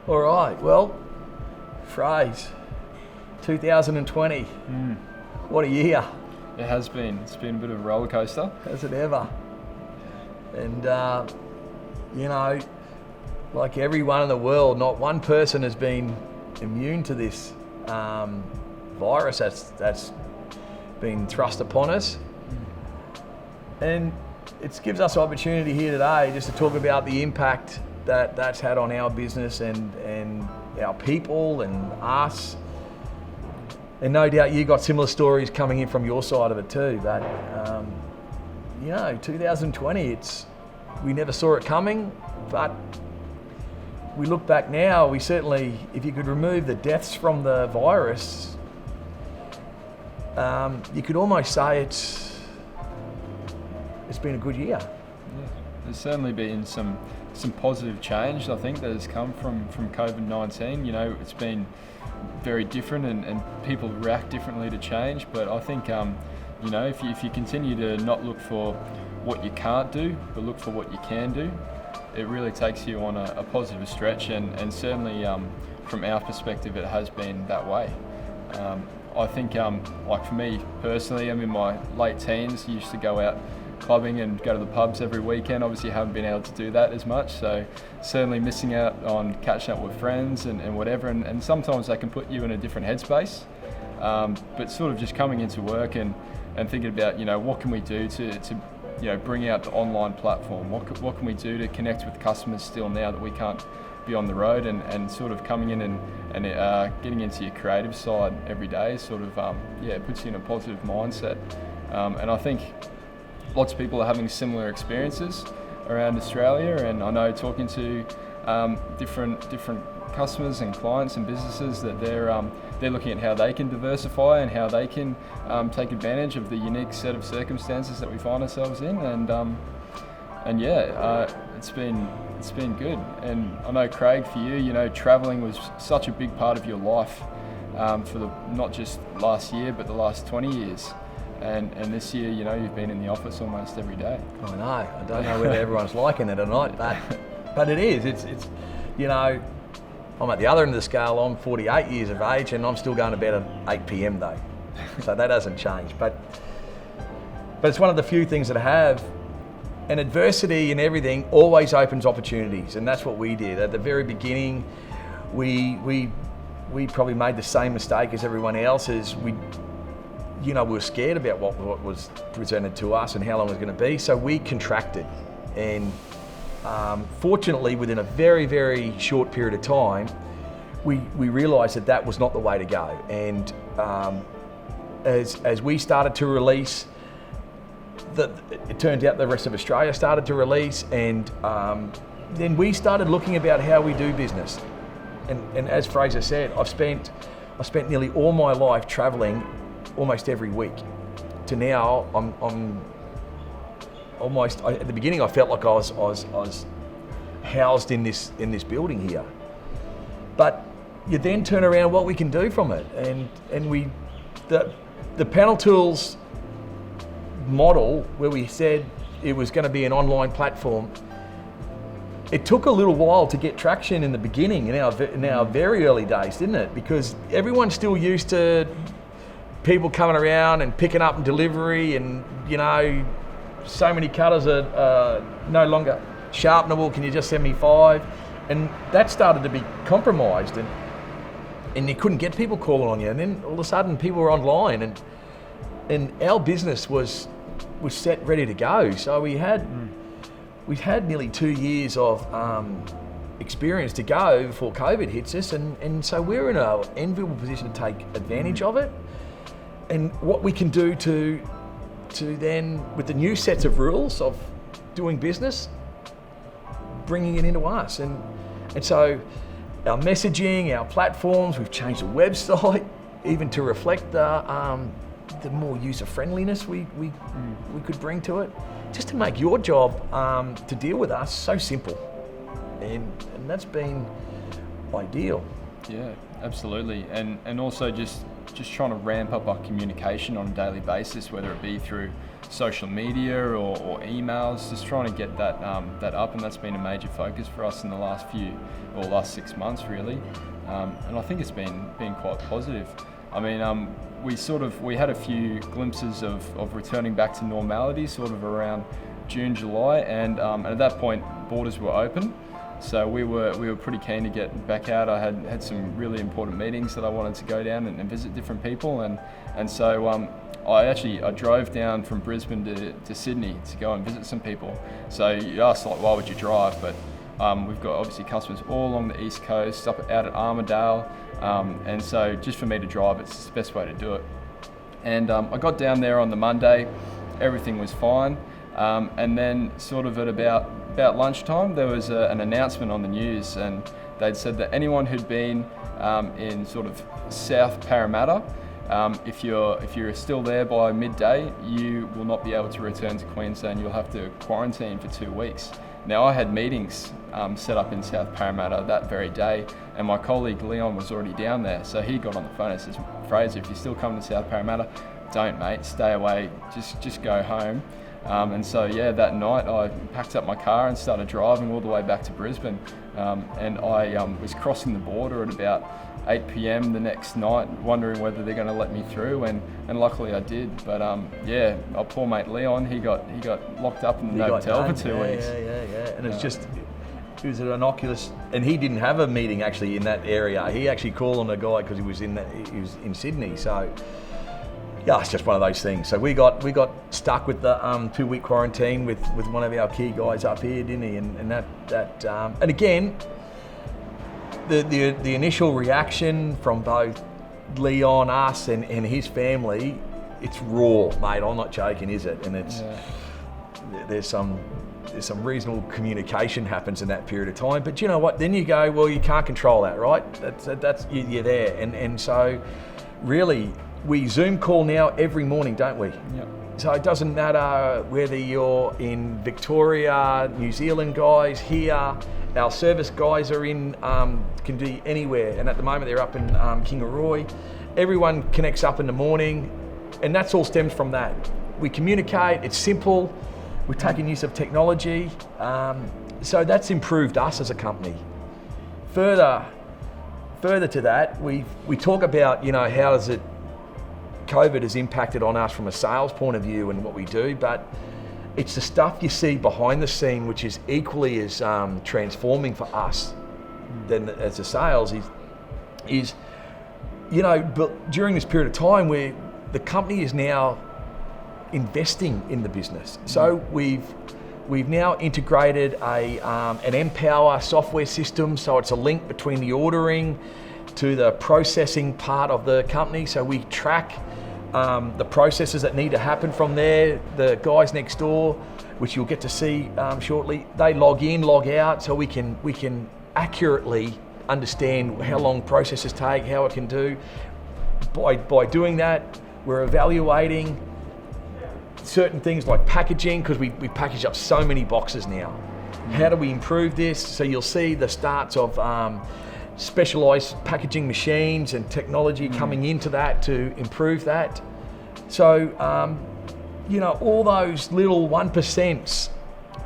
All right, well, Fraser, 2020. What a year. It has been. It's been a bit of a roller coaster. Has it ever? And, like everyone in the world, not one person has been immune to this virus that's been thrust upon us. And it gives us an opportunity here today just to talk about the impact that's had on our business and our people and us. And no doubt you got similar stories coming in from your side of it too. But 2020, we never saw it coming. But we look back now, we certainly, if you could remove the deaths from the virus, you could almost say it's been a good year. Yeah. There's certainly been some positive change, I think, that has come from COVID-19. It's been very different and people react differently to change. But I think, if you continue to not look for what you can't do, but look for what you can do, it really takes you on a positive stretch. And certainly from our perspective, it has been that way. I think, like for me personally, I'm in my late teens, used to go out clubbing and go to the pubs every weekend. Obviously haven't been able to do that as much, so certainly missing out on catching up with friends and whatever, and sometimes that can put you in a different headspace, but sort of just coming into work and thinking about what can we do to bring out the online platform, what can we do to connect with customers still now that we can't be on the road, and sort of coming in and getting into your creative side every day sort of it puts you in a positive mindset, and I think lots of people are having similar experiences around Australia, and I know talking to different customers and clients and businesses that they're looking at how they can diversify and how they can take advantage of the unique set of circumstances that we find ourselves in, it's been good. And I know, Craig, for you, travelling was such a big part of your life for not just last year but the last 20 years. And this year, you've been in the office almost every day. I know. I don't know whether everyone's liking it or not, but it is. It's I'm at the other end of the scale. I'm 48 years of age, and I'm still going to bed at 8 p.m. though, so that hasn't changed. But it's one of the few things that have. And adversity and everything always opens opportunities, and that's what we did at the very beginning. We probably made the same mistake as everyone else. We were scared about what was presented to us and how long it was going to be, so we contracted. And fortunately, within a very, very short period of time, we realised that was not the way to go. And as we started to release, it turns out the rest of Australia started to release, and then we started looking about how we do business. And as Fraser said, I spent nearly all my life travelling almost every week. To now, I'm almost. At the beginning, I felt like I was housed in this building here. But you then turn around what we can do from it, and the Panel Tools model, where we said it was going to be an online platform. It took a little while to get traction in the beginning, in our very early days, didn't it? Because everyone's still used to people coming around and picking up and delivery, and so many cutters are no longer sharpenable. Can you just send me 5? And that started to be compromised, and you couldn't get people calling on you. And then all of a sudden, people were online, and our business was set ready to go. So we've had nearly 2 years of experience to go before COVID hits us, and so we're in an enviable position to take advantage of it. And what we can do to then, with the new sets of rules of doing business, bringing it into us. And so our messaging, our platforms, we've changed the website even to reflect the more user friendliness we could bring to it, just to make your job to deal with us so simple. And that's been ideal. Yeah, absolutely. And also just trying to ramp up our communication on a daily basis, whether it be through social media or emails, just trying to get that up, and that's been a major focus for us in the last 6 months really, and I think it's been quite positive. I mean, we had a few glimpses of returning back to normality sort of around June, July, and at that point borders were open. So we were pretty keen to get back out. I had some really important meetings that I wanted to go down and visit different people, and so I drove down from Brisbane to Sydney to go and visit some people. So you asked, like, why would you drive? But we've got obviously customers all along the East Coast, out at Armidale, and so just for me to drive, it's the best way to do it. And I got down there on the Monday, everything was fine, and then sort of at about lunchtime there was an announcement on the news, and they'd said that anyone who'd been in sort of South Parramatta, if you're still there by midday, you will not be able to return to Queensland. You'll have to quarantine for 2 weeks. Now, I had meetings set up in South Parramatta that very day, and my colleague Leon was already down there, so he got on the phone and says, Fraser, if you're still coming to South Parramatta, don't, mate, stay away, just go home. And so, yeah, that night I packed up my car and started driving all the way back to Brisbane. And I was crossing the border at about 8 p.m. the next night, wondering whether they're going to let me through, and luckily I did. But yeah, our poor mate Leon, he got locked up in the hotel for 2 weeks. Yeah. And it's just, it was an innocuous, and he didn't have a meeting actually in that area. He actually called on a guy because he was in Sydney. So yeah, it's just one of those things. So we got stuck with the 2-week quarantine with one of our key guys up here, didn't he? And that and again, the initial reaction from both Leon, us, and his family, it's raw, mate. I'm not joking, is it? And it's there's some reasonable communication happens in that period of time. But you know what? Then you go, well, you can't control that, right? That's you're there, and so really. We Zoom call now every morning, don't we? Yep. So it doesn't matter whether you're in Victoria, New Zealand guys, here, our service guys are in, can be anywhere. And at the moment they're up in Kingaroy. Everyone connects up in the morning, and that's all stems from that. We communicate, it's simple, we're taking use of technology. So that's improved us as a company. Further to that, we talk about, how does it COVID has impacted on us from a sales point of view and what we do, but it's the stuff you see behind the scene which is equally as transforming for us than as a sales is but during this period of time where the company is now investing in the business. So we've now integrated an Empower software system, so it's a link between the ordering to the processing part of the company. So we track the processes that need to happen from there. The guys next door, which you'll get to see shortly, they log in, log out, so we can accurately understand how long processes take, how it can do. By doing that, we're evaluating certain things like packaging, because we package up so many boxes now. How do we improve this? So you'll see the starts of specialised packaging machines and technology coming into that to improve that. So, all those little 1%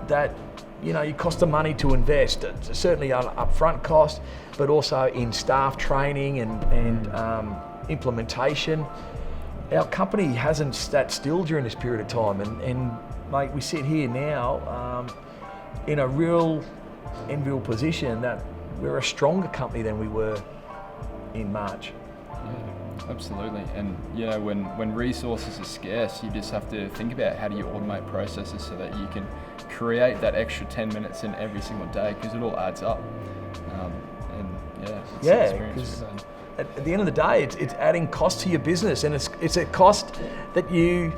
that, you cost the money to invest, certainly an upfront cost, but also in staff training and implementation. Our company hasn't sat still during this period of time, and mate, we sit here now in a real enviable position that we're a stronger company than we were in March. Yeah, absolutely. And when resources are scarce, you just have to think about how do you automate processes so that you can create that extra 10 minutes in every single day, because it all adds up. Because at the end of the day, it's adding cost to your business, and it's a cost that you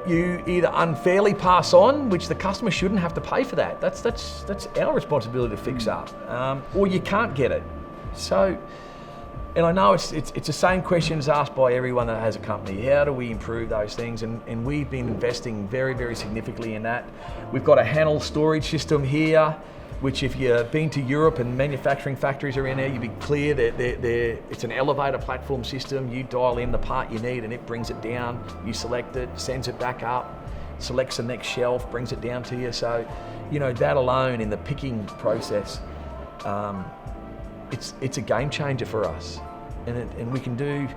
either unfairly pass on, which the customer shouldn't have to pay for that. That's our responsibility to fix up, or you can't get it. So, and I know it's the same questions asked by everyone that has a company. How do we improve those things? And we've been investing very, very significantly in that. We've got a handle storage system here, which if you've been to Europe and manufacturing factories are in there, you'd be clear that it's an elevator platform system. You dial in the part you need and it brings it down. You select it, sends it back up. selects the next shelf, brings it down to you. So, you know, that alone in the picking process, it's a game changer for us, and we can do.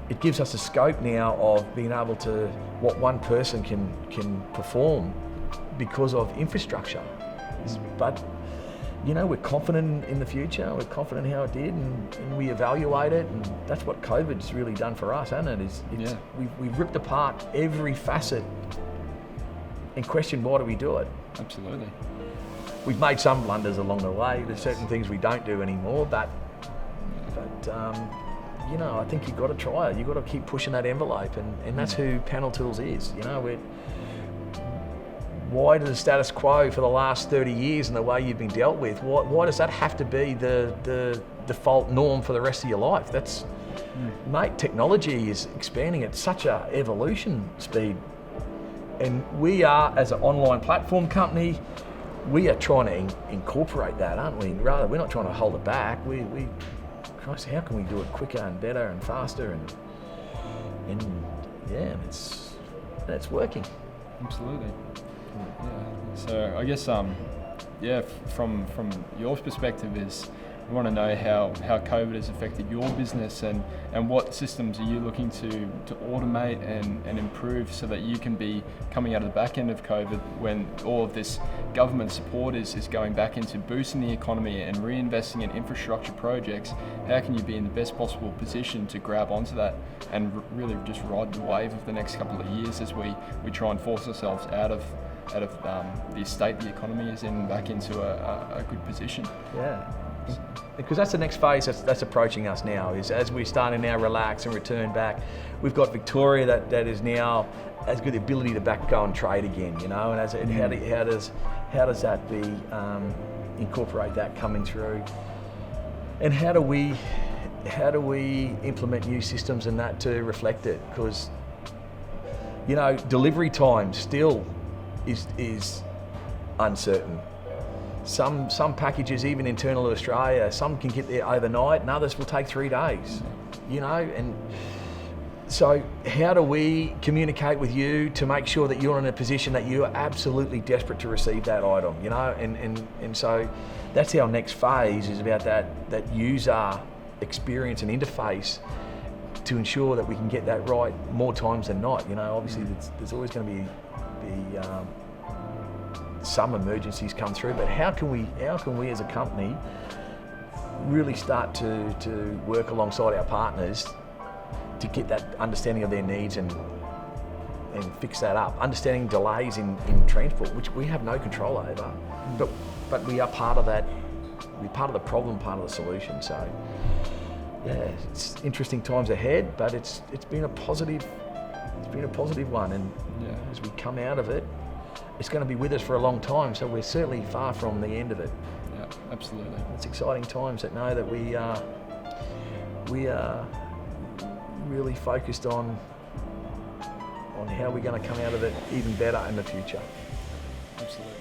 It gives us a scope now of being able to what one person can perform because of infrastructure. But you know, we're confident in the future. We're confident in how it did, and we evaluate it, and that's what COVID's really done for us, hasn't it? We've ripped apart every facet and questioned why do we do it. Absolutely. We've made some blunders along the way. There's certain things we don't do anymore, but you know, I think you've got to try it. You've got to keep pushing that envelope, and that's who Panel Tools is. You know, why does the status quo for the last 30 years and the way you've been dealt with, why does that have to be the default norm for the rest of your life? That's, mate, technology is expanding at such a evolution speed. And we are, as an online platform company, we are trying to incorporate that, aren't we? Rather, we're not trying to hold it back. Christ, how can we do it quicker and better and faster? And yeah, it's working. Absolutely. Yeah. So I guess from your perspective is we want to know how COVID has affected your business and what systems are you looking to automate and improve so that you can be coming out of the back end of COVID when all of this government support is going back into boosting the economy and reinvesting in infrastructure projects. How can you be in the best possible position to grab onto that and really just ride the wave of the next couple of years as we try and force ourselves out of the state the economy is in back into a good position? Yeah. Because that's the next phase that's approaching us now, is as we're starting now relax and return back. We've got Victoria that is now has got the ability to go and trade again, you know, and how does that be incorporate that coming through, and how do we implement new systems and that to reflect it? Because, you know, delivery time still is uncertain. Some packages, even internal to Australia, some can get there overnight and others will take 3 days, you know, and so how do we communicate with you to make sure that you're in a position that you are absolutely desperate to receive that item, you know, and so that's our next phase, is about that user experience and interface to ensure that we can get that right more times than not. You know, obviously there's always going to be some emergencies come through, but how can we as a company really start to work alongside our partners to get that understanding of their needs and fix that up, understanding delays in transport, which we have no control over, but we are part of that. We're part of the problem, part of the solution. So yeah, it's interesting times ahead, but it's been a positive one, and as we come out of it, it's going to be with us for a long time, so we're certainly far from the end of it. Yeah, absolutely. It's exciting times that know that we are really focused on how we're going to come out of it even better in the future. Absolutely.